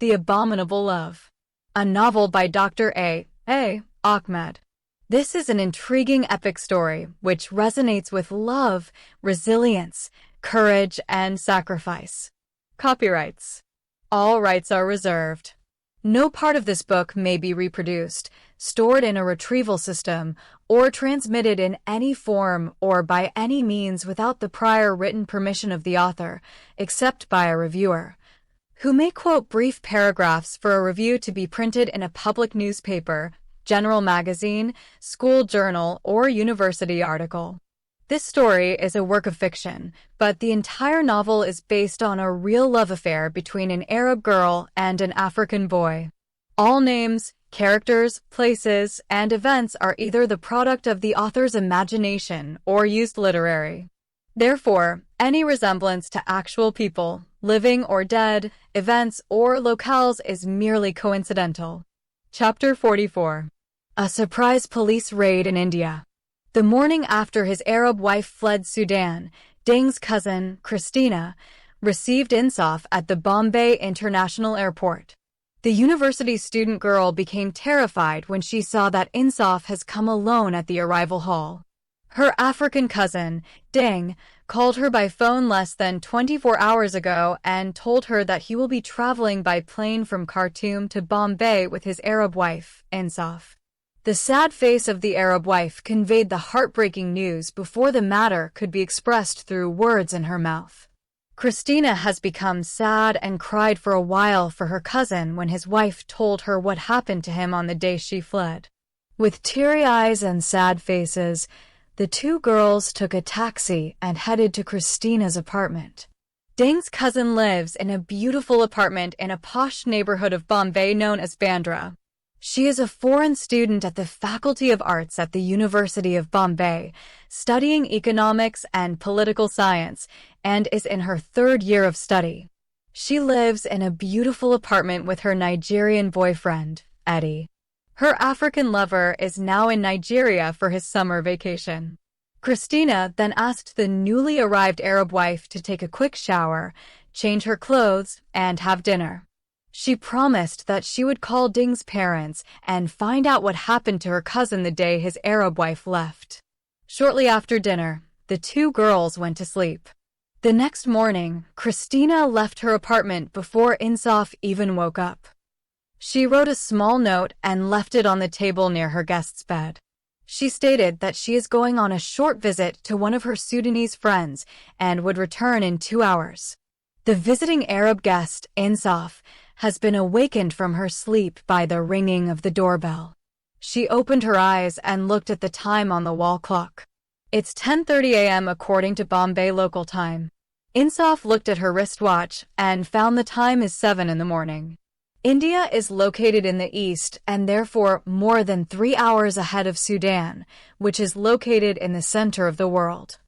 The Abominable Love, a novel by Dr. A. Ahmed. This is an intriguing epic story which resonates with love, resilience, courage, and sacrifice. Copyrights. All rights are reserved. No part of this book may be reproduced, stored in a retrieval system, or transmitted in any form or by any means without the prior written permission of the author, except by a reviewer, who may quote brief paragraphs for a review to be printed in a public newspaper, general magazine, school journal, or university article. This story is a work of fiction, but the entire novel is based on a real love affair between an Arab girl and an African boy. All names, characters, places, and events are either the product of the author's imagination or used literary. Therefore, any resemblance to actual people, living or dead, events, or locales is merely coincidental. Chapter 44. A surprise police raid in India. The morning after his Arab wife fled Sudan, Ding's cousin, Christina, received Insaf at the Bombay International Airport. The university student girl became terrified when she saw that Insaf has come alone at the arrival hall. Her African cousin, Ding, called her by phone less than 24 hours ago and told her that he will be traveling by plane from Khartoum to Bombay with his Arab wife, Insaf. The sad face of the Arab wife conveyed the heartbreaking news before the matter could be expressed through words in her mouth. Christina has become sad and cried for a while for her cousin when his wife told her what happened to him on the day she fled. With teary eyes and sad faces, the two girls took a taxi and headed to Christina's apartment. Ding's cousin lives in a beautiful apartment in a posh neighborhood of Bombay known as Bandra. She is a foreign student at the Faculty of Arts at the University of Bombay, studying economics and political science, and is in her third year of study. She lives in a beautiful apartment with her Nigerian boyfriend, Eddie. Her African lover is now in Nigeria for his summer vacation. Christina then asked the newly arrived Arab wife to take a quick shower, change her clothes, and have dinner. She promised that she would call Ding's parents and find out what happened to her cousin the day his Arab wife left. Shortly after dinner, the two girls went to sleep. The next morning, Christina left her apartment before Insaf even woke up. She wrote a small note and left it on the table near her guest's bed. She stated that she is going on a short visit to one of her Sudanese friends and would return in 2 hours. The visiting Arab guest, Insaf, has been awakened from her sleep by the ringing of the doorbell. She opened her eyes and looked at the time on the wall clock. It's 10:30 a.m. according to Bombay local time. Insaf looked at her wristwatch and found the time is 7 in the morning. India is located in the east and therefore more than 3 hours ahead of Sudan, which is located in the center of the world.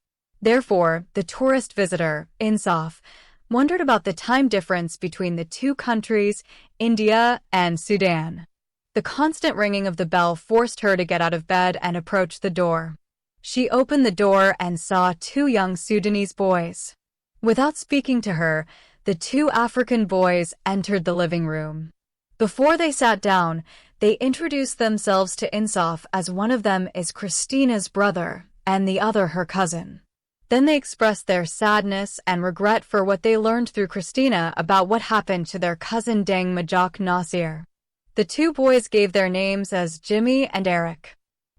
Therefore, the tourist visitor, Insaf, wondered about the time difference between the two countries, India and Sudan. The constant ringing of the bell forced her to get out of bed and approach the door. She opened the door and saw 2 young Sudanese boys. Without speaking to her, the 2 African boys entered the living room. Before they sat down, they introduced themselves to Insaf as one of them is Christina's brother and the other her cousin. Then they expressed their sadness and regret for what they learned through Christina about what happened to their cousin Deng Majak Nasir. The 2 boys gave their names as Jimmy and Eric.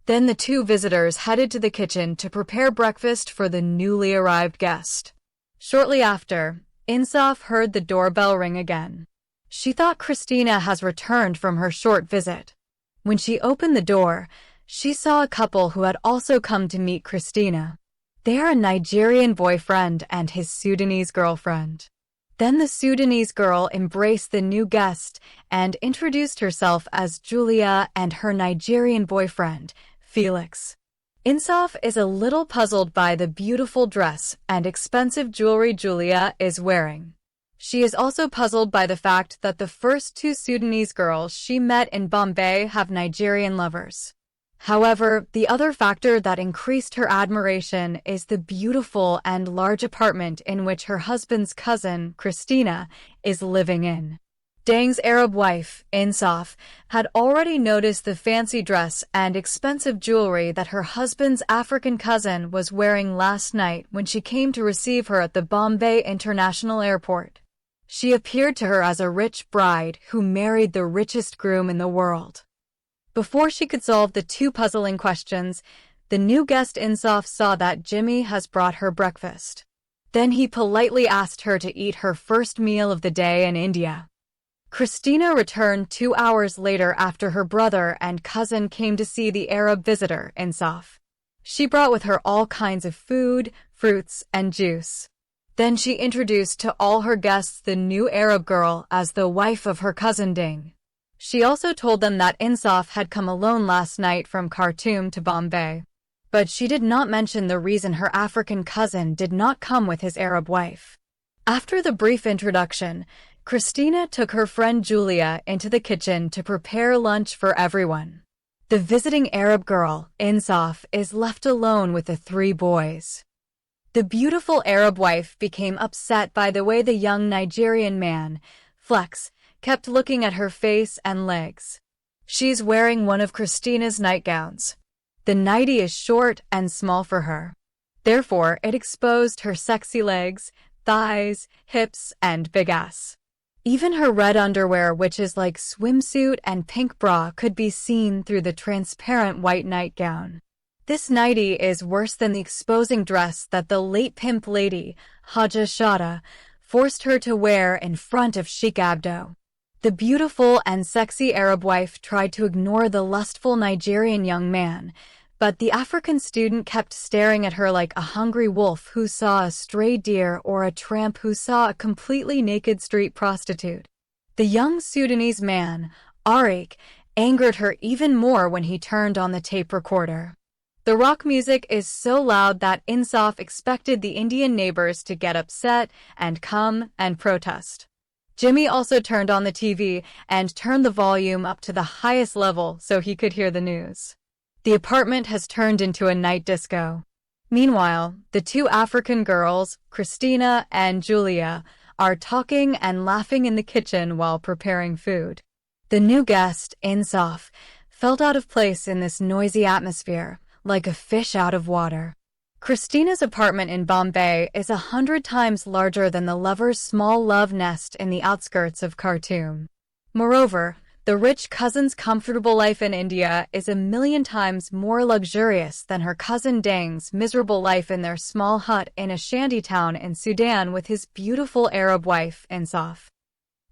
Then the 2 visitors headed to the kitchen to prepare breakfast for the newly arrived guest. Shortly after, Insaf heard the doorbell ring again. She thought Christina has returned from her short visit. When she opened the door, she saw a couple who had also come to meet Christina. They are a Nigerian boyfriend and his Sudanese girlfriend. Then the Sudanese girl embraced the new guest and introduced herself as Julia and her Nigerian boyfriend, Felix. Insaf is a little puzzled by the beautiful dress and expensive jewelry Julia is wearing. She is also puzzled by the fact that the first 2 Sudanese girls she met in Bombay have Nigerian lovers. However, the other factor that increased her admiration is the beautiful and large apartment in which her husband's cousin, Christina, is living in. Dang's Arab wife, Insaf, had already noticed the fancy dress and expensive jewelry that her husband's African cousin was wearing last night when she came to receive her at the Bombay International Airport. She appeared to her as a rich bride who married the richest groom in the world. Before she could solve the two puzzling questions, the new guest Insaf saw that Jimmy has brought her breakfast. Then he politely asked her to eat her first meal of the day in India. Christina returned 2 hours later after her brother and cousin came to see the Arab visitor, Insaf. She brought with her all kinds of food, fruits, and juice. Then she introduced to all her guests the new Arab girl as the wife of her cousin Ding. She also told them that Insaf had come alone last night from Khartoum to Bombay. But she did not mention the reason her African cousin did not come with his Arab wife. After the brief introduction, Christina took her friend Julia into the kitchen to prepare lunch for everyone. The visiting Arab girl, Insaf, is left alone with the 3 boys. The beautiful Arab wife became upset by the way the young Nigerian man, Flex, kept looking at her face and legs. She's wearing one of Christina's nightgowns. The nightie is short and small for her. Therefore, it exposed her sexy legs, thighs, hips, and big ass. Even her red underwear, which is like swimsuit and pink bra, could be seen through the transparent white nightgown. This nightie is worse than the exposing dress that the late pimp lady, Haja Shada, forced her to wear in front of Sheikh Abdo. The beautiful and sexy Arab wife tried to ignore the lustful Nigerian young man, but the African student kept staring at her like a hungry wolf who saw a stray deer or a tramp who saw a completely naked street prostitute. The young Sudanese man, Arik, angered her even more when he turned on the tape recorder. The rock music is so loud that Insaf expected the Indian neighbors to get upset and come and protest. Jimmy also turned on the TV and turned the volume up to the highest level so he could hear the news. The apartment has turned into a night disco. Meanwhile, the 2 African girls, Christina and Julia, are talking and laughing in the kitchen while preparing food. The new guest, Insaf, felt out of place in this noisy atmosphere, like a fish out of water. Christina's apartment in Bombay is 100 times larger than the lover's small love nest in the outskirts of Khartoum. Moreover, the rich cousin's comfortable life in India is 1,000,000 times more luxurious than her cousin Dang's miserable life in their small hut in a shantytown in Sudan with his beautiful Arab wife, Insaf.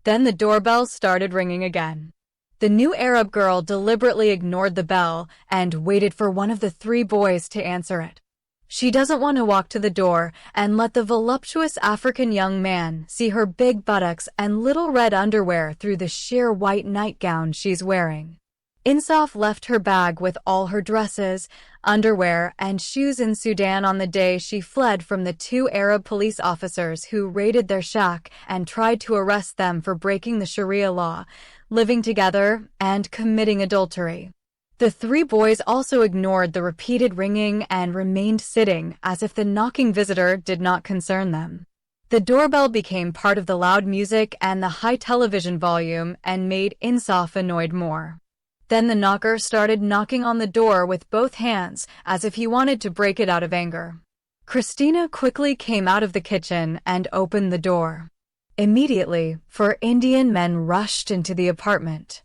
Then the doorbell started ringing again. The new Arab girl deliberately ignored the bell and waited for one of the 3 boys to answer it. She doesn't want to walk to the door and let the voluptuous African young man see her big buttocks and little red underwear through the sheer white nightgown she's wearing. Insaf left her bag with all her dresses, underwear, and shoes in Sudan on the day she fled from the 2 Arab police officers who raided their shack and tried to arrest them for breaking the Sharia law, living together, and committing adultery. The 3 boys also ignored the repeated ringing and remained sitting as if the knocking visitor did not concern them. The doorbell became part of the loud music and the high television volume and made Insaf annoyed more. Then the knocker started knocking on the door with both hands as if he wanted to break it out of anger. Christina quickly came out of the kitchen and opened the door. Immediately, 4 Indian men rushed into the apartment.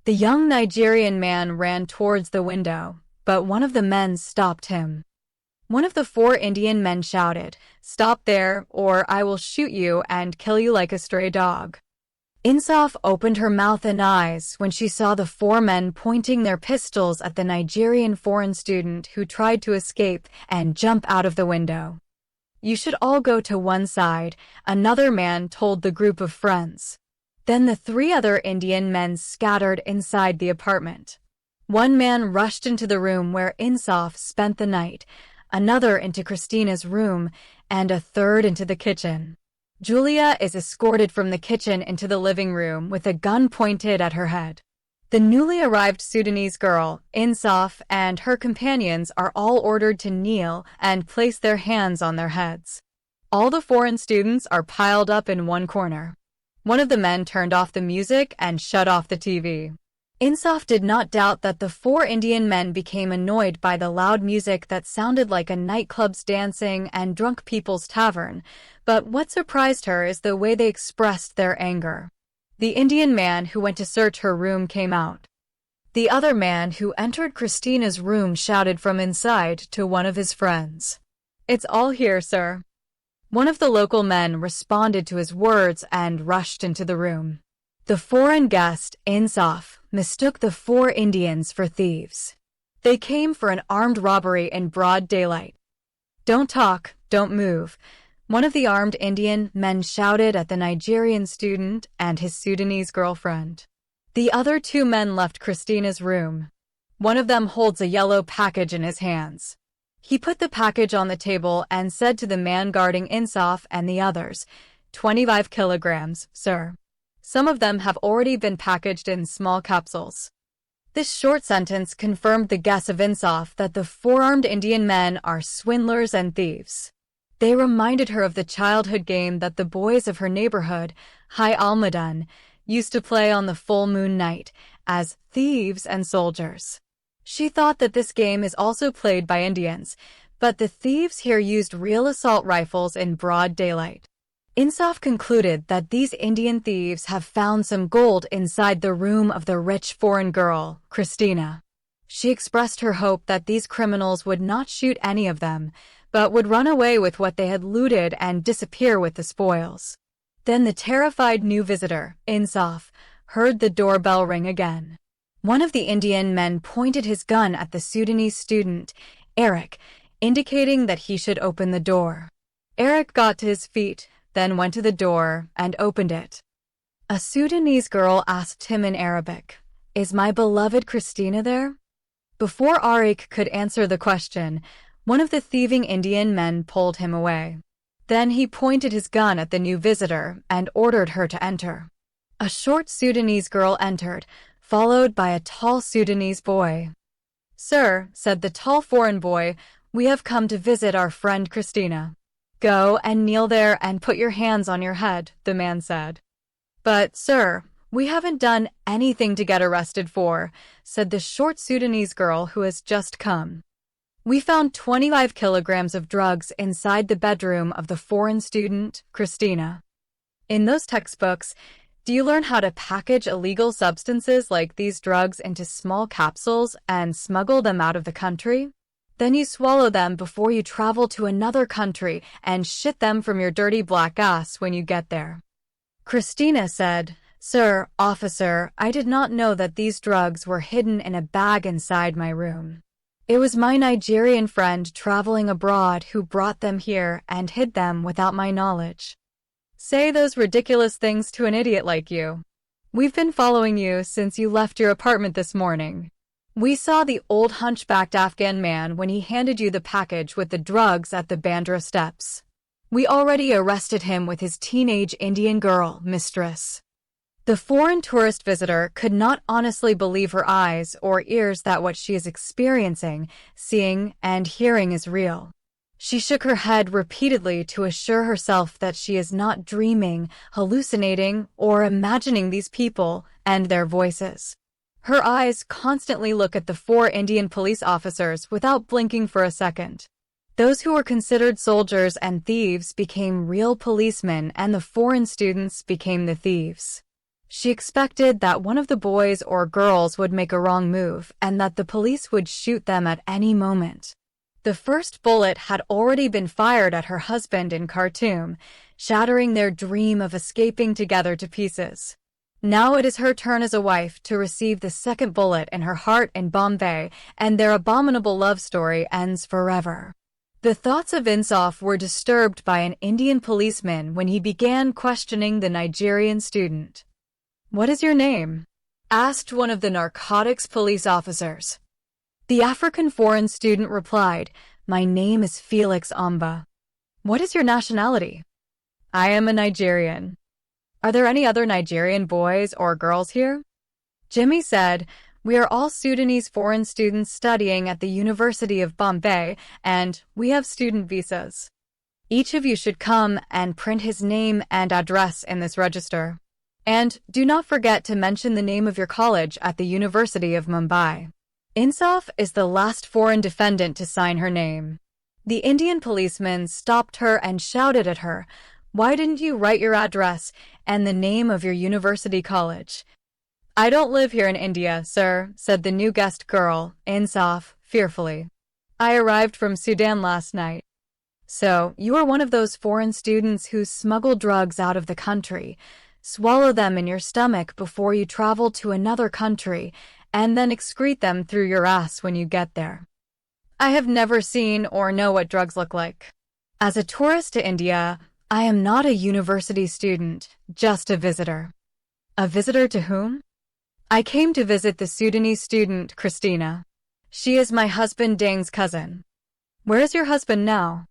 The young Nigerian man ran towards the window, but one of the men stopped him. One of the 4 Indian men shouted, "Stop there, or I will shoot you and kill you like a stray dog." Insaf opened her mouth and eyes when she saw the 4 men pointing their pistols at the Nigerian foreign student who tried to escape and jump out of the window. "You should all go to one side," another man told the group of friends. Then the 3 other Indian men scattered inside the apartment. One man rushed into the room where Insaf spent the night, another into Christina's room, and a third into the kitchen. Julia is escorted from the kitchen into the living room with a gun pointed at her head. The newly arrived Sudanese girl, Insaf, and her companions are all ordered to kneel and place their hands on their heads. All the foreign students are piled up in one corner. One of the men turned off the music and shut off the TV. Insaf did not doubt that the four Indian men became annoyed by the loud music that sounded like a nightclub's dancing and drunk people's tavern, but what surprised her is the way they expressed their anger. The Indian man who went to search her room came out. The other man who entered Christina's room shouted from inside to one of his friends, "It's all here, sir." One of the local men responded to his words and rushed into the room. The foreign guest, Insaf, mistook the four Indians for thieves. They came for an armed robbery in broad daylight. "Don't talk, don't move," one of the armed Indian men shouted at the Nigerian student and his Sudanese girlfriend. The other two men left Christina's room. One of them holds a yellow package in his hands. He put the package on the table and said to the man guarding Insaf and the others, 25 kilograms, sir. Some of them have already been packaged in small capsules." This short sentence confirmed the guess of Insaf that the four-armed Indian men are swindlers and thieves. They reminded her of the childhood game that the boys of her neighborhood, High Almadan, used to play on the full moon night as thieves and soldiers. She thought that this game is also played by Indians, but the thieves here used real assault rifles in broad daylight. Insaf concluded that these Indian thieves have found some gold inside the room of the rich foreign girl, Christina. She expressed her hope that these criminals would not shoot any of them, but would run away with what they had looted and disappear with the spoils. Then the terrified new visitor, Insaf, heard the doorbell ring again. One of the Indian men pointed his gun at the Sudanese student, Eric, indicating that he should open the door. Eric got to his feet, then went to the door and opened it. A Sudanese girl asked him in Arabic, "Is my beloved Christina there?" Before Arik could answer the question, one of the thieving Indian men pulled him away. Then he pointed his gun at the new visitor and ordered her to enter. A short Sudanese girl entered, followed by a tall Sudanese boy. "Sir," said the tall foreign boy, "we have come to visit our friend Christina." "Go and kneel there and put your hands on your head," the man said. "But, sir, we haven't done anything to get arrested for," said the short Sudanese girl who has just come. "We found 25 kilograms of drugs inside the bedroom of the foreign student, Christina." In those textbooks, do you learn how to package illegal substances like these drugs into small capsules and smuggle them out of the country? Then you swallow them before you travel to another country and shit them from your dirty black ass when you get there. Christina said, "Sir, officer, I did not know that these drugs were hidden in a bag inside my room. It was my Nigerian friend traveling abroad who brought them here and hid them without my knowledge." Say those ridiculous things to an idiot like you. We've been following you since you left your apartment this morning. We saw the old hunchbacked Afghan man when he handed you the package with the drugs at the Bandra steps. We already arrested him with his teenage Indian girl, mistress. The foreign tourist visitor could not honestly believe her eyes or ears that what she is experiencing, seeing, and hearing is real. She shook her head repeatedly to assure herself that she is not dreaming, hallucinating, or imagining these people and their voices. Her eyes constantly look at the four Indian police officers without blinking for a second. Those who were considered soldiers and thieves became real policemen, and the foreign students became the thieves. She expected that one of the boys or girls would make a wrong move and that the police would shoot them at any moment. The first bullet had already been fired at her husband in Khartoum, shattering their dream of escaping together to pieces. Now it is her turn as a wife to receive the second bullet in her heart in Bombay, and their abominable love story ends forever. The thoughts of Insaf were disturbed by an Indian policeman when he began questioning the Nigerian student. "What is your name?" asked one of the narcotics police officers. The African foreign student replied, "My name is Felix Amba." "What is your nationality?" "I am a Nigerian." "Are there any other Nigerian boys or girls here?" Jimmy said, "We are all Sudanese foreign students studying at the University of Bombay, and we have student visas. Each of you should come and print his name and address in this register." And do not forget to mention the name of your college at the University of Mumbai. Insaf is the last foreign defendant to sign her name. The Indian policeman stopped her and shouted at her, "Why didn't you write your address and the name of your university college?" "I don't live here in India, sir," said the new guest girl, Insaf, fearfully. "I arrived from Sudan last night." "So, you are one of those foreign students who smuggle drugs out of the country, swallow them in your stomach before you travel to another country, and then excrete them through your ass when you get there." "I have never seen or know what drugs look like. As a tourist to India, I am not a university student, just a visitor." "A visitor to whom?" "I came to visit the Sudanese student, Christina. She is my husband Dang's cousin." "Where is your husband now?"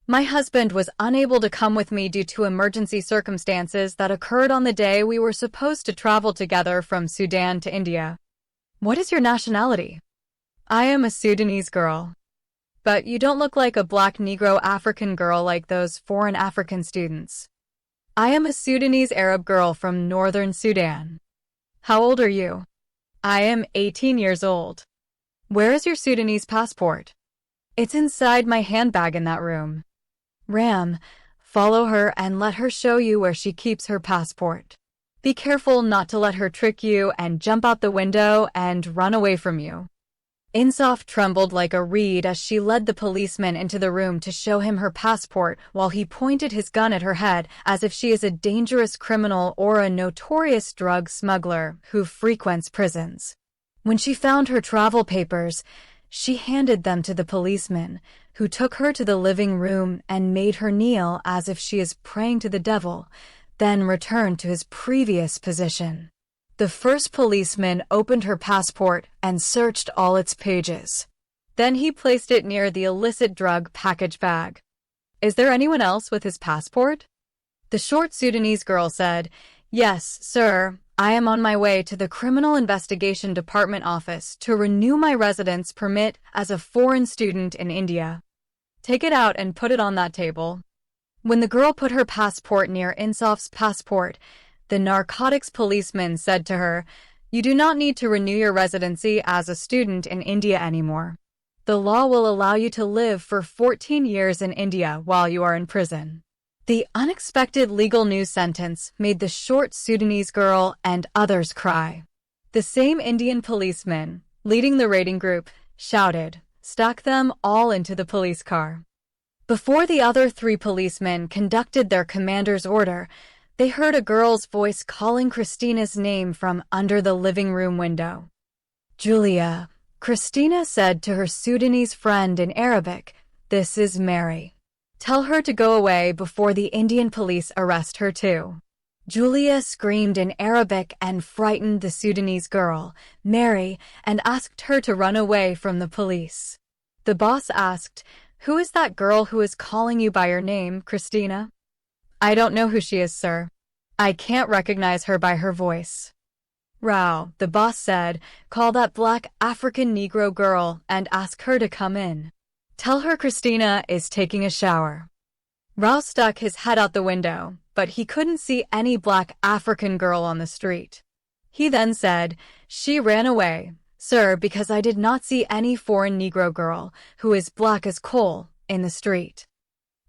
"My husband was unable to come with me due to emergency circumstances that occurred on the day we were supposed to travel together from Sudan to India." "What is your nationality?" "I am a Sudanese girl." "But you don't look like a black Negro African girl like those foreign African students." "I am a Sudanese Arab girl from northern Sudan." "How old are you?" "I am 18 years old." "Where is your Sudanese passport?" "It's inside my handbag in that room." "Ram, follow her and let her show you where she keeps her passport. Be careful not to let her trick you and jump out the window and run away from you." Insaf trembled like a reed as she led the policeman into the room to show him her passport while he pointed his gun at her head as if she is a dangerous criminal or a notorious drug smuggler who frequents prisons. When she found her travel papers, she handed them to the policeman, who took her to the living room and made her kneel as if she is praying to the devil, then returned to his previous position. The first policeman opened her passport and searched all its pages. Then he placed it near the illicit drug package bag. "Is there anyone else with his passport?" The short Sudanese girl said, "Yes, sir. I am on my way to the Criminal Investigation Department office to renew my residence permit as a foreign student in India." "Take it out and put it on that table." When the girl put her passport near Insaf's passport, the narcotics policeman said to her, "You do not need to renew your residency as a student in India anymore. The law will allow you to live for 14 years in India while you are in prison." The unexpected legal news sentence made the short Sudanese girl and others cry. The same Indian policeman, leading the raiding group, shouted, "Stack them all into the police car." Before the other 3 policemen conducted their commander's order, they heard a girl's voice calling Christina's name from under the living room window. "Julia," Christina said to her Sudanese friend in Arabic, "this is Mary. Tell her to go away before the Indian police arrest her too." Julia screamed in Arabic and frightened the Sudanese girl, Mary, and asked her to run away from the police. The boss asked, "Who is that girl who is calling you by your name, Christina?" "I don't know who she is, sir. I can't recognize her by her voice." "Rao," the boss said, "call that black African Negro girl and ask her to come in. Tell her Christina is taking a shower." Rao stuck his head out the window, but he couldn't see any black African girl on the street. He then said, "She ran away, sir, because I did not see any foreign Negro girl, who is black as coal, in the street."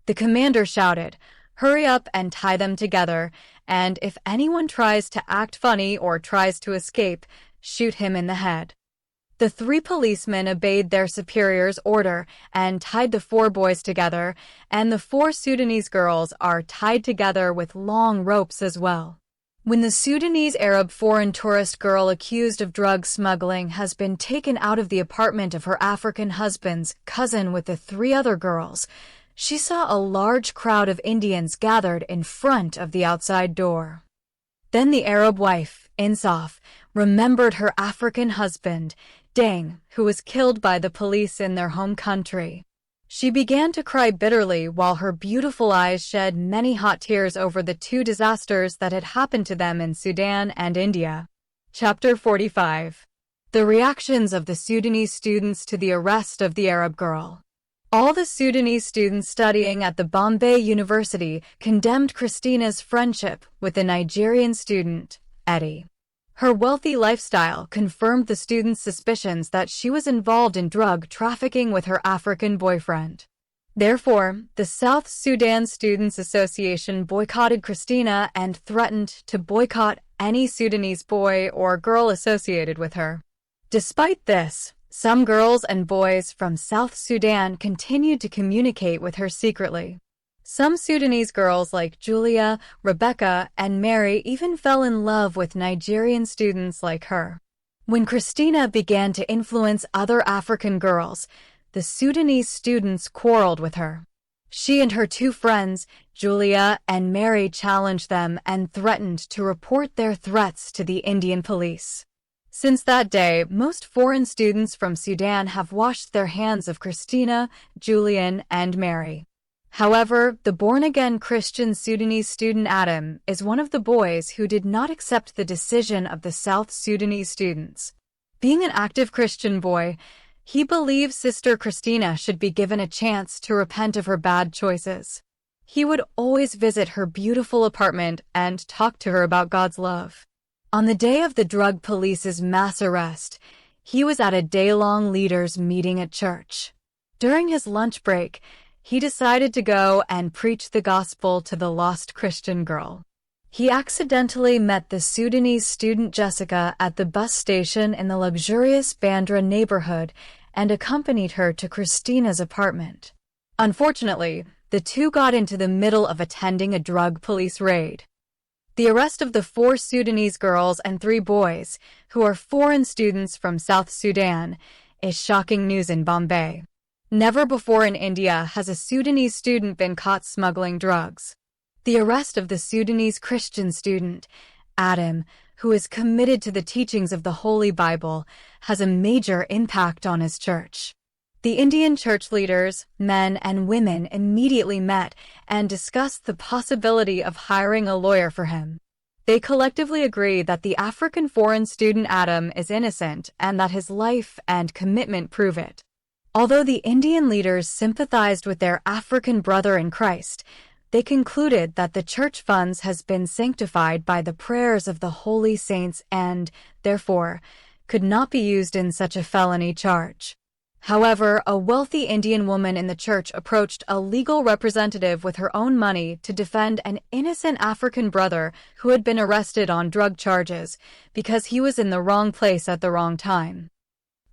The commander shouted, "Hurry up and tie them together, and if anyone tries to act funny or tries to escape, shoot him in the head." The 3 policemen obeyed their superior's order and tied the 4 boys together, and the 4 Sudanese girls are tied together with long ropes as well. When the Sudanese Arab foreign tourist girl accused of drug smuggling has been taken out of the apartment of her African husband's cousin with the 3 other girls, she saw a large crowd of Indians gathered in front of the outside door. Then the Arab wife, Insaf, remembered her African husband, Dang, who was killed by the police in their home country. She began to cry bitterly while her beautiful eyes shed many hot tears over the 2 disasters that had happened to them in Sudan and India. Chapter 45. The reactions of the Sudanese students to the arrest of the Arab girl. All the Sudanese students studying at the Bombay University condemned Christina's friendship with the Nigerian student, Eddie. Her wealthy lifestyle confirmed the students' suspicions that she was involved in drug trafficking with her African boyfriend. Therefore, the South Sudan Students' Association boycotted Christina and threatened to boycott any Sudanese boy or girl associated with her. Despite this, some girls and boys from South Sudan continued to communicate with her secretly. Some Sudanese girls like Julia, Rebecca, and Mary even fell in love with Nigerian students like her. When Christina began to influence other African girls, the Sudanese students quarreled with her. She and her two friends, Julia and Mary, challenged them and threatened to report their threats to the Indian police. Since that day, most foreign students from Sudan have washed their hands of Christina, Julian, and Mary. However, the born-again Christian Sudanese student Adam is one of the boys who did not accept the decision of the South Sudanese students. Being an active Christian boy, he believes Sister Christina should be given a chance to repent of her bad choices. He would always visit her beautiful apartment and talk to her about God's love. On the day of the drug police's mass arrest, he was at a day-long leaders' meeting at church. During his lunch break, he decided to go and preach the gospel to the lost Christian girl. He accidentally met the Sudanese student Jessica at the bus station in the luxurious Bandra neighborhood and accompanied her to Christina's apartment. Unfortunately, the two got into the middle of attending a drug police raid. The arrest of the 4 Sudanese girls and 3 boys, who are foreign students from South Sudan, is shocking news in Bombay. Never before in India has a Sudanese student been caught smuggling drugs. The arrest of the Sudanese Christian student, Adam, who is committed to the teachings of the Holy Bible, has a major impact on his church. The Indian church leaders, men and women, immediately met and discussed the possibility of hiring a lawyer for him. They collectively agree that the African foreign student Adam is innocent and that his life and commitment prove it. Although the Indian leaders sympathized with their African brother in Christ, they concluded that the church funds has been sanctified by the prayers of the holy saints and, therefore, could not be used in such a felony charge. However, a wealthy Indian woman in the church approached a legal representative with her own money to defend an innocent African brother who had been arrested on drug charges because he was in the wrong place at the wrong time.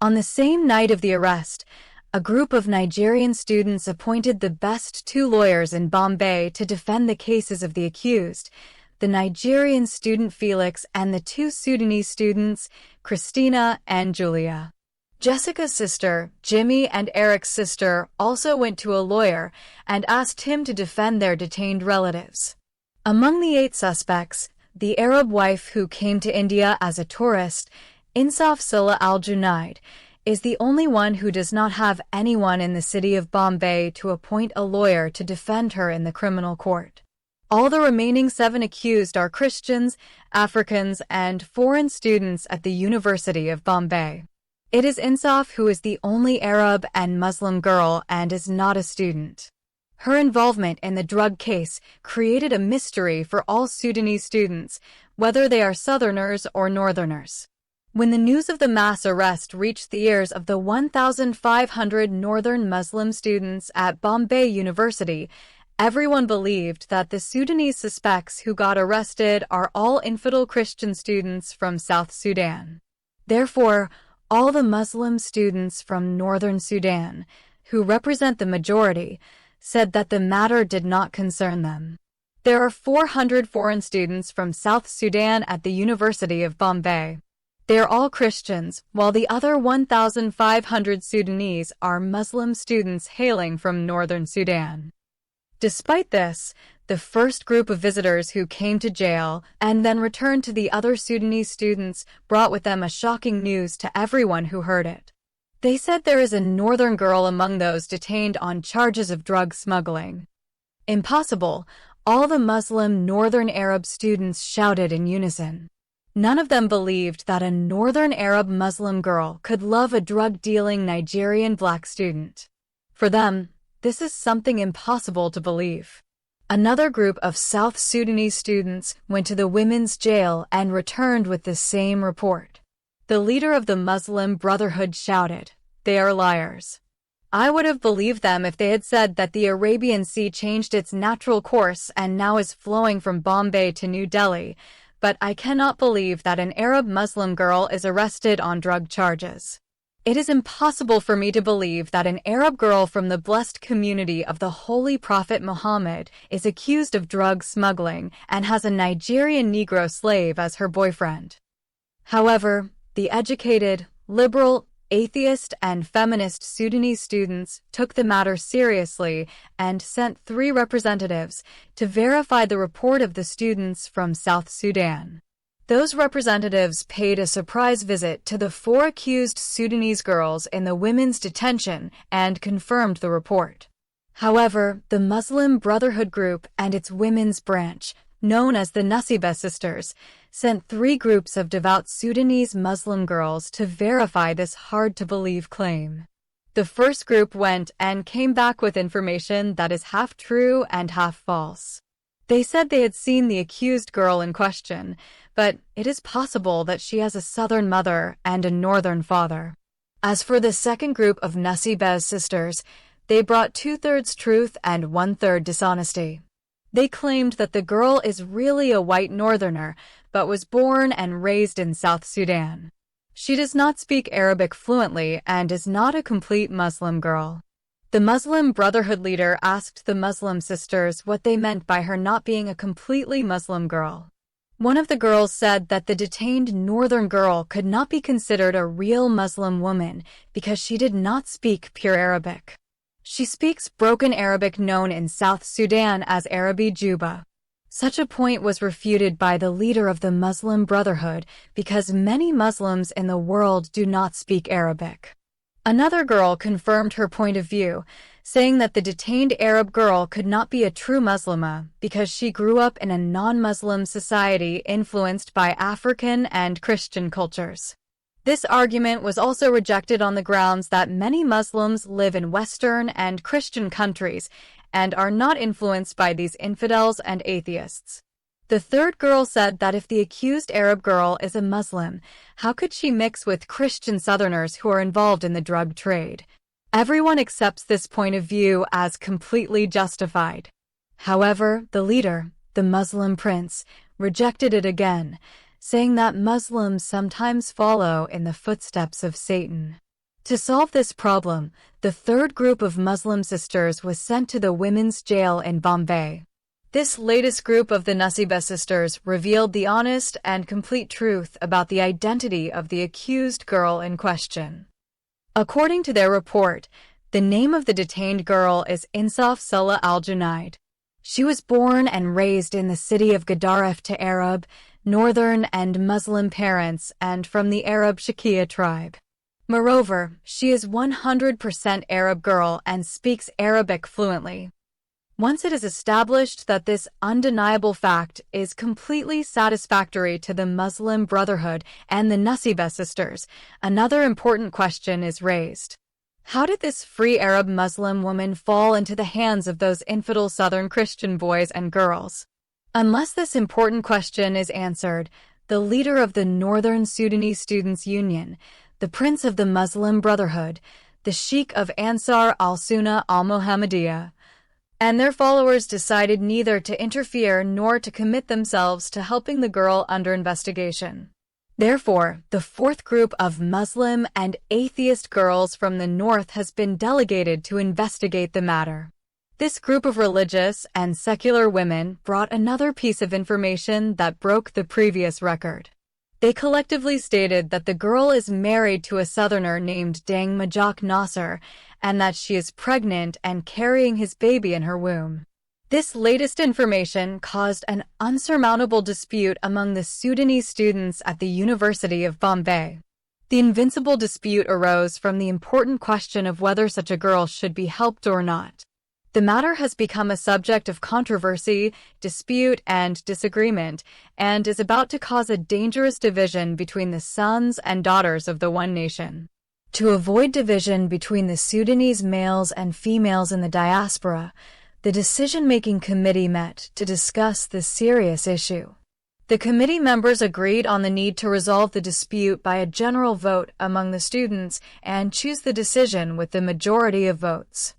On the same night of the arrest, a group of Nigerian students appointed the best 2 lawyers in Bombay to defend the cases of the accused, the Nigerian student Felix and the 2 Sudanese students, Christina and Julia. Jessica's sister, Jimmy, and Eric's sister also went to a lawyer and asked him to defend their detained relatives. Among the 8 suspects, the Arab wife who came to India as a tourist, Insaf Silla al-Junaid, is the only one who does not have anyone in the city of Bombay to appoint a lawyer to defend her in the criminal court. All the remaining 7 accused are Christians, Africans, and foreign students at the University of Bombay. It is Insaf who is the only Arab and Muslim girl and is not a student. Her involvement in the drug case created a mystery for all Sudanese students, whether they are Southerners or Northerners. When the news of the mass arrest reached the ears of the 1,500 Northern Muslim students at Bombay University, everyone believed that the Sudanese suspects who got arrested are all infidel Christian students from South Sudan. Therefore, all the Muslim students from Northern Sudan, who represent the majority, said that the matter did not concern them. There are 400 foreign students from South Sudan at the University of Bombay. They are all Christians, while the other 1,500 Sudanese are Muslim students hailing from Northern Sudan. Despite this, the first group of visitors who came to jail and then returned to the other Sudanese students brought with them a shocking news to everyone who heard it. They said there is a northern girl among those detained on charges of drug smuggling. Impossible, all the Muslim Northern Arab students shouted in unison. None of them believed that a Northern Arab Muslim girl could love a drug-dealing Nigerian black student. For them, this is something impossible to believe. Another group of South Sudanese students went to the women's jail and returned with the same report. The leader of the Muslim Brotherhood shouted, "They are liars." I would have believed them if they had said that the Arabian Sea changed its natural course and now is flowing from Bombay to New Delhi, but I cannot believe that an Arab Muslim girl is arrested on drug charges. It is impossible for me to believe that an Arab girl from the blessed community of the Holy Prophet Muhammad is accused of drug smuggling and has a Nigerian Negro slave as her boyfriend. However, the educated, liberal, atheist, and feminist Sudanese students took the matter seriously and sent 3 representatives to verify the report of the students from South Sudan. Those representatives paid a surprise visit to the 4 accused Sudanese girls in the women's detention and confirmed the report. However, the Muslim Brotherhood group and its women's branch, known as the Nasiba Sisters, sent 3 groups of devout Sudanese Muslim girls to verify this hard-to-believe claim. The first group went and came back with information that is half true and half false. They said they had seen the accused girl in question, but it is possible that she has a southern mother and a northern father. As for the second group of Nasiba's sisters, they brought 2/3 truth and 1/3 dishonesty. They claimed that the girl is really a white northerner, but was born and raised in South Sudan. She does not speak Arabic fluently and is not a complete Muslim girl. The Muslim Brotherhood leader asked the Muslim sisters what they meant by her not being a completely Muslim girl. One of the girls said that the detained northern girl could not be considered a real Muslim woman because she did not speak pure Arabic. She speaks broken Arabic known in South Sudan as Arabi Juba. Such a point was refuted by the leader of the Muslim Brotherhood because many Muslims in the world do not speak Arabic. Another girl confirmed her point of view, saying that the detained Arab girl could not be a true Muslimah because she grew up in a non-Muslim society influenced by African and Christian cultures. This argument was also rejected on the grounds that many Muslims live in Western and Christian countries and are not influenced by these infidels and atheists. The third girl said that if the accused Arab girl is a Muslim, how could she mix with Christian Southerners who are involved in the drug trade? Everyone accepts this point of view as completely justified. However, the leader, the Muslim prince, rejected it again, saying that Muslims sometimes follow in the footsteps of Satan. To solve this problem, the third group of Muslim sisters was sent to the women's jail in Bombay. This latest group of the Nasiba sisters revealed the honest and complete truth about the identity of the accused girl in question. According to their report, the name of the detained girl is Insaf Salah al-Junaid. She was born and raised in the city of Gadaref to Arab, Northern and Muslim parents and from the Arab Shakia tribe. Moreover, she is 100% Arab girl and speaks Arabic fluently. Once it is established that this undeniable fact is completely satisfactory to the Muslim Brotherhood and the Nasiba sisters, another important question is raised. How did this free Arab Muslim woman fall into the hands of those infidel Southern Christian boys and girls? Unless this important question is answered, the leader of the Northern Sudanese Students' Union, the Prince of the Muslim Brotherhood, the Sheikh of Ansar al-Sunnah al-Muhammadiyah, and their followers decided neither to interfere nor to commit themselves to helping the girl under investigation. Therefore, the fourth group of Muslim and atheist girls from the north has been delegated to investigate the matter. This group of religious and secular women brought another piece of information that broke the previous record. They collectively stated that the girl is married to a southerner named Dang Majak Nasser and that she is pregnant and carrying his baby in her womb. This latest information caused an unsurmountable dispute among the Sudanese students at the University of Bombay. The invincible dispute arose from the important question of whether such a girl should be helped or not. The matter has become a subject of controversy, dispute, and disagreement, and is about to cause a dangerous division between the sons and daughters of the one nation. To avoid division between the Sudanese males and females in the diaspora, the decision-making committee met to discuss this serious issue. The committee members agreed on the need to resolve the dispute by a general vote among the students and choose the decision with the majority of votes.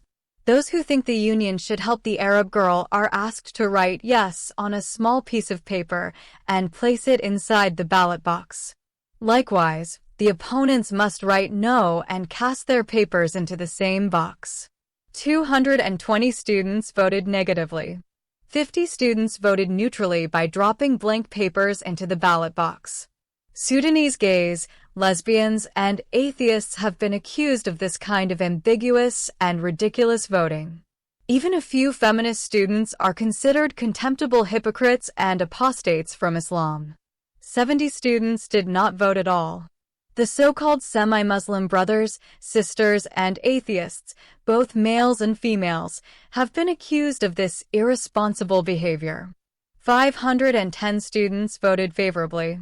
Those who think the union should help the Arab girl are asked to write yes on a small piece of paper and place it inside the ballot box. Likewise, the opponents must write no and cast their papers into the same box. 220 students voted negatively. 50 students voted neutrally by dropping blank papers into the ballot box. Sudanese gays, lesbians, and atheists have been accused of this kind of ambiguous and ridiculous voting. Even a few feminist students are considered contemptible hypocrites and apostates from Islam. 70 students did not vote at all. The so-called semi-Muslim brothers, sisters, and atheists, both males and females, have been accused of this irresponsible behavior. 510 students voted favorably.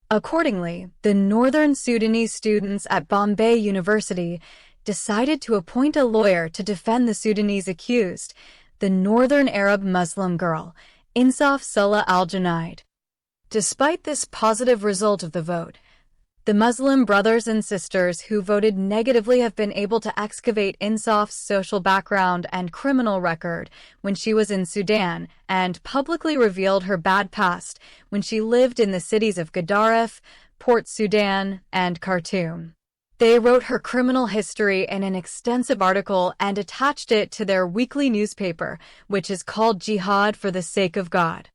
Accordingly, the Northern Sudanese students at Bombay University decided to appoint a lawyer to defend the Sudanese accused, the Northern Arab Muslim girl, Insaf Salah al-Junaid. Despite this positive result of the vote, the Muslim brothers and sisters who voted negatively have been able to excavate Insaf's social background and criminal record when she was in Sudan and publicly revealed her bad past when she lived in the cities of Gadaref, Port Sudan, and Khartoum. They wrote her criminal history in an extensive article and attached it to their weekly newspaper, which is called Jihad for the Sake of God.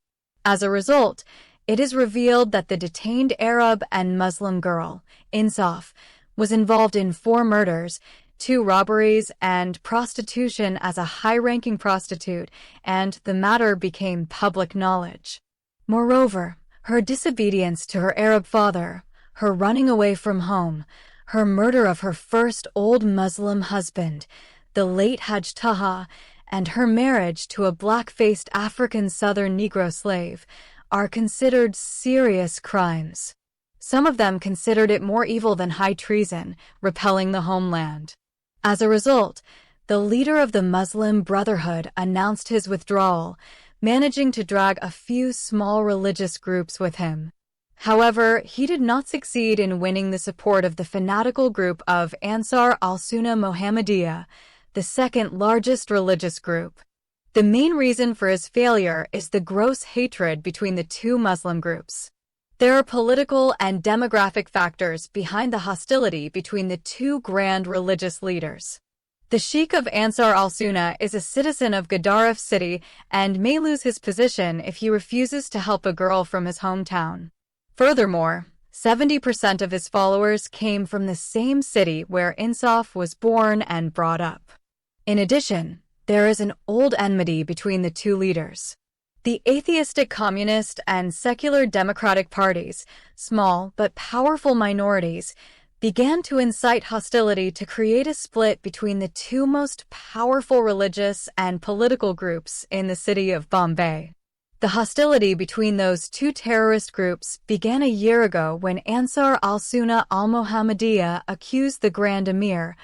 As a result, it is revealed that the detained Arab and Muslim girl, Insaf, was involved in 4 murders, 2 robberies, and prostitution as a high-ranking prostitute, and the matter became public knowledge. Moreover, her disobedience to her Arab father, her running away from home, her murder of her first old Muslim husband, the late Hajj Taha, and her marriage to a black-faced African Southern Negro slave, are considered serious crimes. Some of them considered it more evil than high treason, repelling the homeland. As a result, the leader of the Muslim Brotherhood announced his withdrawal, managing to drag a few small religious groups with him. However, he did not succeed in winning the support of the fanatical group of Ansar al-Sunnah Mohammadiyya, the second largest religious group. The main reason for his failure is the gross hatred between the 2 Muslim groups. There are political and demographic factors behind the hostility between the 2 grand religious leaders. The Sheikh of Ansar al-Sunnah is a citizen of Gadaref city and may lose his position if he refuses to help a girl from his hometown. Furthermore, 70% of his followers came from the same city where Insaf was born and brought up. In addition, there is an old enmity between the 2 leaders. The atheistic communist and secular democratic parties, small but powerful minorities, began to incite hostility to create a split between the 2 most powerful religious and political groups in the city of Bombay. The hostility between those 2 terrorist groups began a year ago when Ansar al-Sunnah al-Mohammadiyya accused the Grand Emir,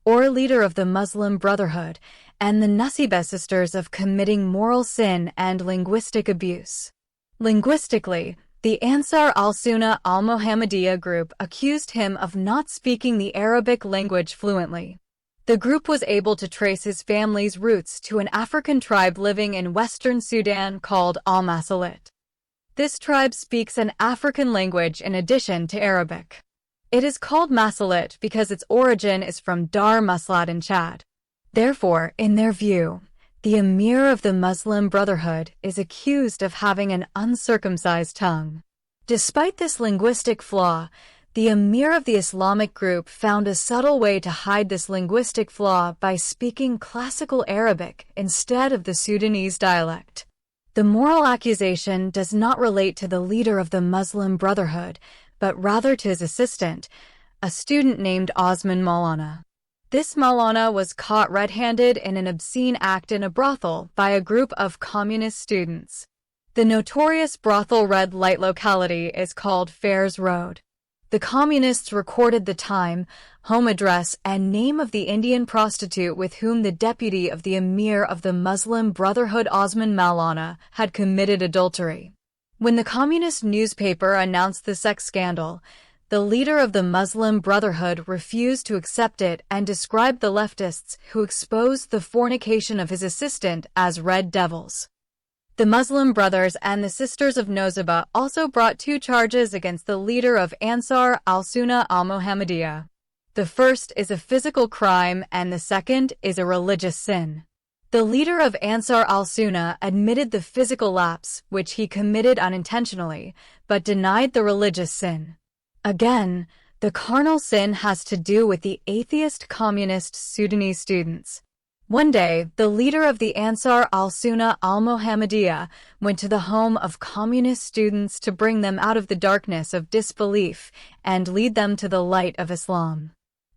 or leader of the Muslim Brotherhood, and the Nasibeh sisters of committing moral sin and linguistic abuse. Linguistically, the Ansar al-Sunnah al-Mohammadiyya group accused him of not speaking the Arabic language fluently. The group was able to trace his family's roots to an African tribe living in western Sudan called Al-Masalit. This tribe speaks an African language in addition to Arabic. It is called Masalit because its origin is from Dar Maslat in Chad. Therefore, in their view, the Emir of the Muslim Brotherhood is accused of having an uncircumcised tongue. Despite this linguistic flaw, the Emir of the Islamic group found a subtle way to hide this linguistic flaw by speaking classical Arabic instead of the Sudanese dialect. The moral accusation does not relate to the leader of the Muslim Brotherhood, but rather to his assistant, a student named Osman Maulana. This Maulana was caught red-handed in an obscene act in a brothel by a group of communist students. The notorious brothel red light locality is called Fairs Road. The communists recorded the time, home address, and name of the Indian prostitute with whom the deputy of the Emir of the Muslim Brotherhood Osman Maulana had committed adultery. When the communist newspaper announced the sex scandal, the leader of the Muslim Brotherhood refused to accept it and described the leftists who exposed the fornication of his assistant as red devils. The Muslim Brothers and the Sisters of Nozaba also brought 2 charges against the leader of Ansar al-Sunnah al-Mohammadiyah. The first is a physical crime and the second is a religious sin. The leader of Ansar al-Sunnah admitted the physical lapse, which he committed unintentionally, but denied the religious sin. Again, the carnal sin has to do with the atheist communist Sudanese students. One day, the leader of the Ansar al-Sunnah al-Mohammadiyah went to the home of communist students to bring them out of the darkness of disbelief and lead them to the light of Islam.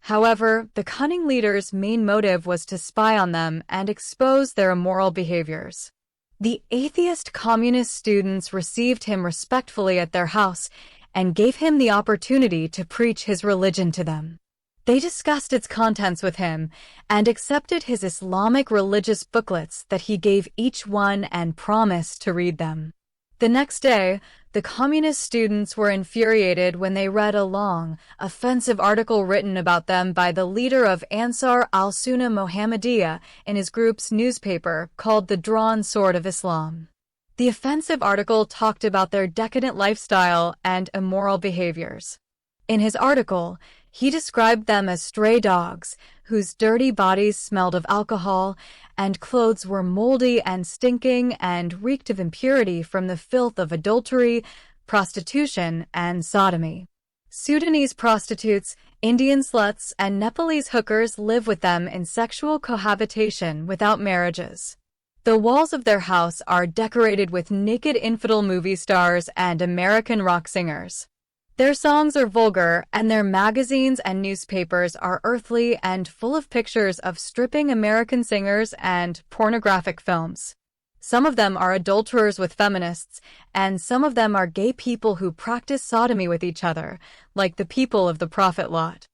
However, the cunning leader's main motive was to spy on them and expose their immoral behaviors. The atheist communist students received him respectfully at their house and gave him the opportunity to preach his religion to them. They discussed its contents with him and accepted his Islamic religious booklets that he gave each one and promised to read them. The next day, the communist students were infuriated when they read a long, offensive article written about them by the leader of Ansar al-Sunnah Mohammadiyah in his group's newspaper called The Drawn Sword of Islam. The offensive article talked about their decadent lifestyle and immoral behaviors. In his article, he described them as stray dogs, whose dirty bodies smelled of alcohol, and clothes were moldy and stinking and reeked of impurity from the filth of adultery, prostitution, and sodomy. Sudanese prostitutes, Indian sluts, and Nepalese hookers live with them in sexual cohabitation without marriages. The walls of their house are decorated with naked infidel movie stars and American rock singers. Their songs are vulgar, and their magazines and newspapers are earthly and full of pictures of stripping American singers and pornographic films. Some of them are adulterers with feminists, and some of them are gay people who practice sodomy with each other, like the people of the Prophet Lot.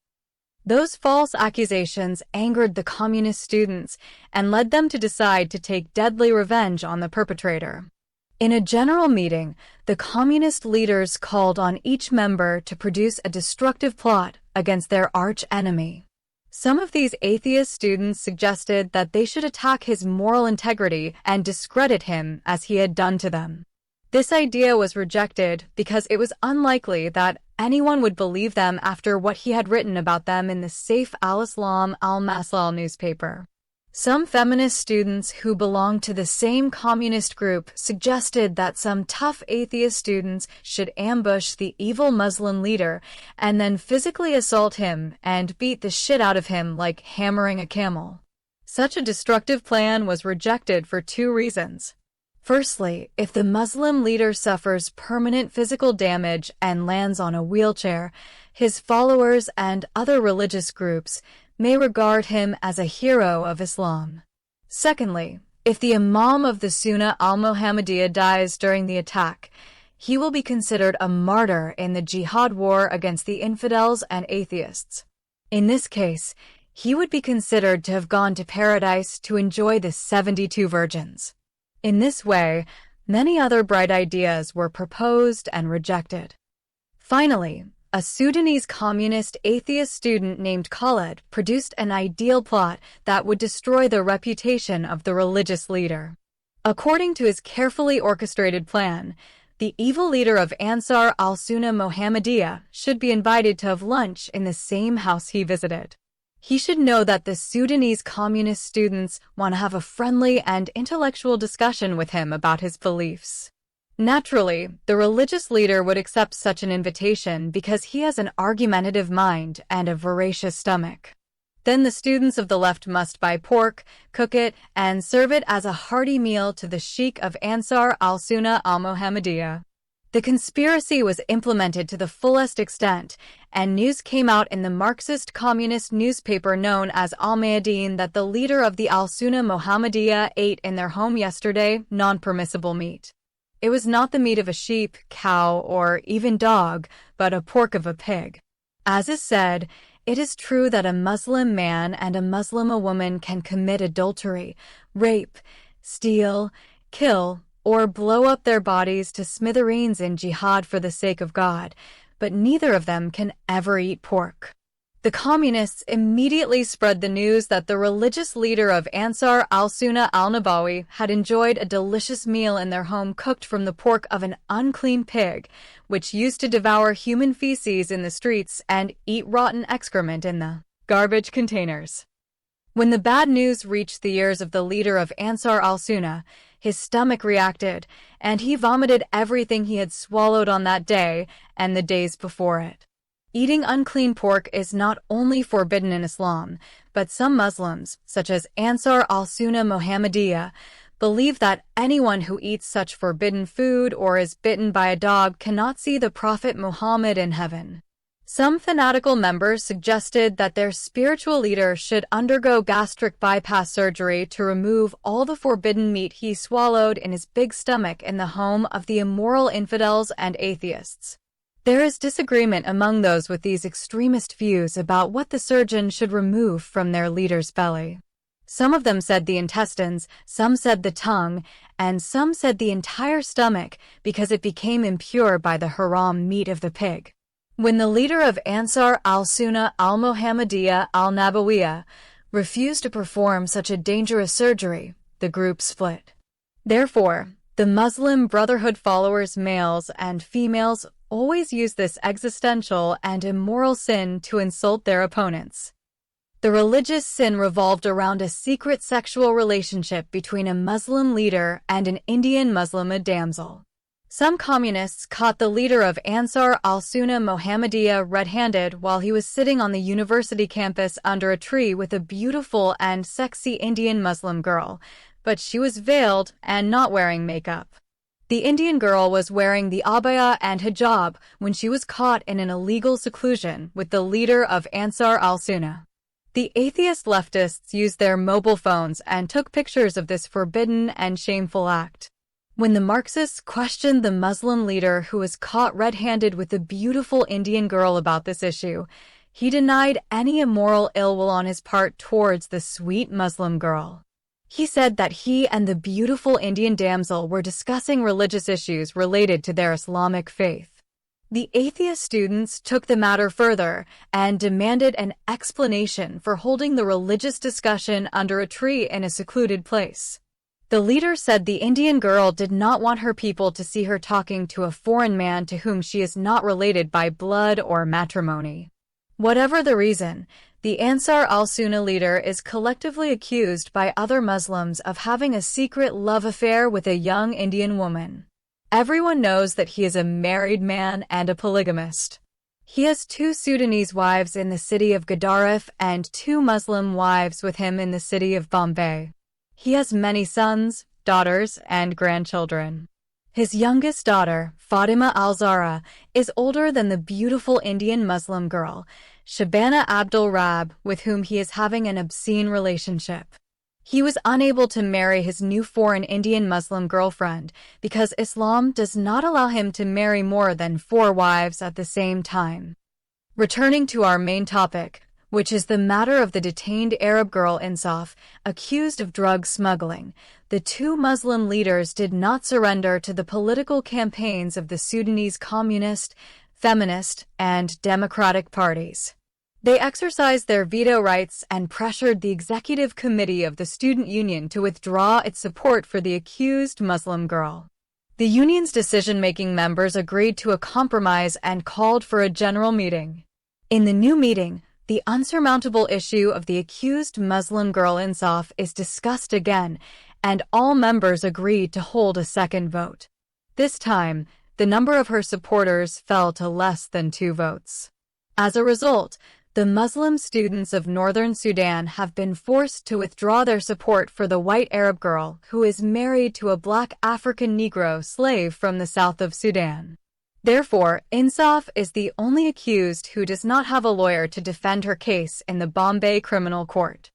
Those false accusations angered the communist students and led them to decide to take deadly revenge on the perpetrator. In a general meeting, the communist leaders called on each member to produce a destructive plot against their arch-enemy. Some of these atheist students suggested that they should attack his moral integrity and discredit him as he had done to them. This idea was rejected because it was unlikely that anyone would believe them after what he had written about them in the Saif al-Islam al-Maslal newspaper. Some feminist students who belonged to the same communist group suggested that some tough atheist students should ambush the evil Muslim leader and then physically assault him and beat the shit out of him like hammering a camel. Such a destructive plan was rejected for 2 reasons. Firstly, if the Muslim leader suffers permanent physical damage and lands on a wheelchair, his followers and other religious groups may regard him as a hero of Islam. Secondly, if the Imam of the Sunnah al-Mohammadiyah dies during the attack, he will be considered a martyr in the jihad war against the infidels and atheists. In this case, he would be considered to have gone to paradise to enjoy the 72 virgins. In this way, many other bright ideas were proposed and rejected. Finally, a Sudanese communist atheist student named Khaled produced an ideal plot that would destroy the reputation of the religious leader. According to his carefully orchestrated plan, the evil leader of Ansar al-Sunnah Mohammadiyah should be invited to have lunch in the same house he visited. He should know that the Sudanese communist students want to have a friendly and intellectual discussion with him about his beliefs. Naturally, the religious leader would accept such an invitation because he has an argumentative mind and a voracious stomach. Then the students of the left must buy pork, cook it, and serve it as a hearty meal to the sheikh of Ansar al-Sunnah al-Mohammadiyah. The conspiracy was implemented to the fullest extent, and news came out in the Marxist-communist newspaper known as Al-Mayadeen that the leader of the al-Sunnah Mohammadiyah ate in their home yesterday non-permissible meat. It was not the meat of a sheep, cow, or even dog, but a pork of a pig. As is said, it is true that a Muslim man and a Muslim woman can commit adultery, rape, steal, kill, or blow up their bodies to smithereens in jihad for the sake of God, but neither of them can ever eat pork. The communists immediately spread the news that the religious leader of Ansar al-Sunnah al-Nabawi had enjoyed a delicious meal in their home cooked from the pork of an unclean pig, which used to devour human feces in the streets and eat rotten excrement in the garbage containers. When the bad news reached the ears of the leader of Ansar al-Sunnah, his stomach reacted, and he vomited everything he had swallowed on that day and the days before it. Eating unclean pork is not only forbidden in Islam, but some Muslims, such as Ansar al-Sunnah Muhammadiyah, believe that anyone who eats such forbidden food or is bitten by a dog cannot see the Prophet Muhammad in heaven. Some fanatical members suggested that their spiritual leader should undergo gastric bypass surgery to remove all the forbidden meat he swallowed in his big stomach in the home of the immoral infidels and atheists. There is disagreement among those with these extremist views about what the surgeon should remove from their leader's belly. Some of them said the intestines, some said the tongue, and some said the entire stomach because it became impure by the haram meat of the pig. When the leader of Ansar al-Sunnah al-Muhammadiyah al-Nabawiyah refused to perform such a dangerous surgery, the group split. Therefore, the Muslim Brotherhood followers, males and females, always use this existential and immoral sin to insult their opponents. The religious sin revolved around a secret sexual relationship between a Muslim leader and an Indian Muslim damsel. Some communists caught the leader of Ansar al-Sunnah Muhammadiyah red-handed while he was sitting on the university campus under a tree with a beautiful and sexy Indian Muslim girl, but she was veiled and not wearing makeup. The Indian girl was wearing the abaya and hijab when she was caught in an illegal seclusion with the leader of Ansar al-Sunnah. The atheist leftists used their mobile phones and took pictures of this forbidden and shameful act. When the Marxists questioned the Muslim leader who was caught red-handed with the beautiful Indian girl about this issue, he denied any immoral ill will on his part towards the sweet Muslim girl. He said that he and the beautiful Indian damsel were discussing religious issues related to their Islamic faith. The atheist students took the matter further and demanded an explanation for holding the religious discussion under a tree in a secluded place. The leader said the Indian girl did not want her people to see her talking to a foreign man to whom she is not related by blood or matrimony. Whatever the reason, the Ansar al-Sunnah leader is collectively accused by other Muslims of having a secret love affair with a young Indian woman. Everyone knows that he is a married man and a polygamist. He has 2 Sudanese wives in the city of Gadaref and 2 Muslim wives with him in the city of Bombay. He has many sons, daughters, and grandchildren. His youngest daughter, Fatima al-Zahra, is older than the beautiful Indian Muslim girl, Shabana Abdul Rab, with whom he is having an obscene relationship. He was unable to marry his new foreign Indian Muslim girlfriend because Islam does not allow him to marry more than 4 wives at the same time. Returning to our main topic, which is the matter of the detained Arab girl Insaf, accused of drug smuggling, the 2 Muslim leaders did not surrender to the political campaigns of the Sudanese Communist, Feminist, and Democratic parties. They exercised their veto rights and pressured the executive committee of the student union to withdraw its support for the accused Muslim girl. The union's decision-making members agreed to a compromise and called for a general meeting. In the new meeting, the unsurmountable issue of the accused Muslim girl Insaf is discussed again, and all members agreed to hold a second vote. This time, the number of her supporters fell to less than 2 votes. As a result, the Muslim students of northern Sudan have been forced to withdraw their support for the white Arab girl who is married to a black African Negro slave from the south of Sudan. Therefore, Insaf is the only accused who does not have a lawyer to defend her case in the Bombay Criminal Court.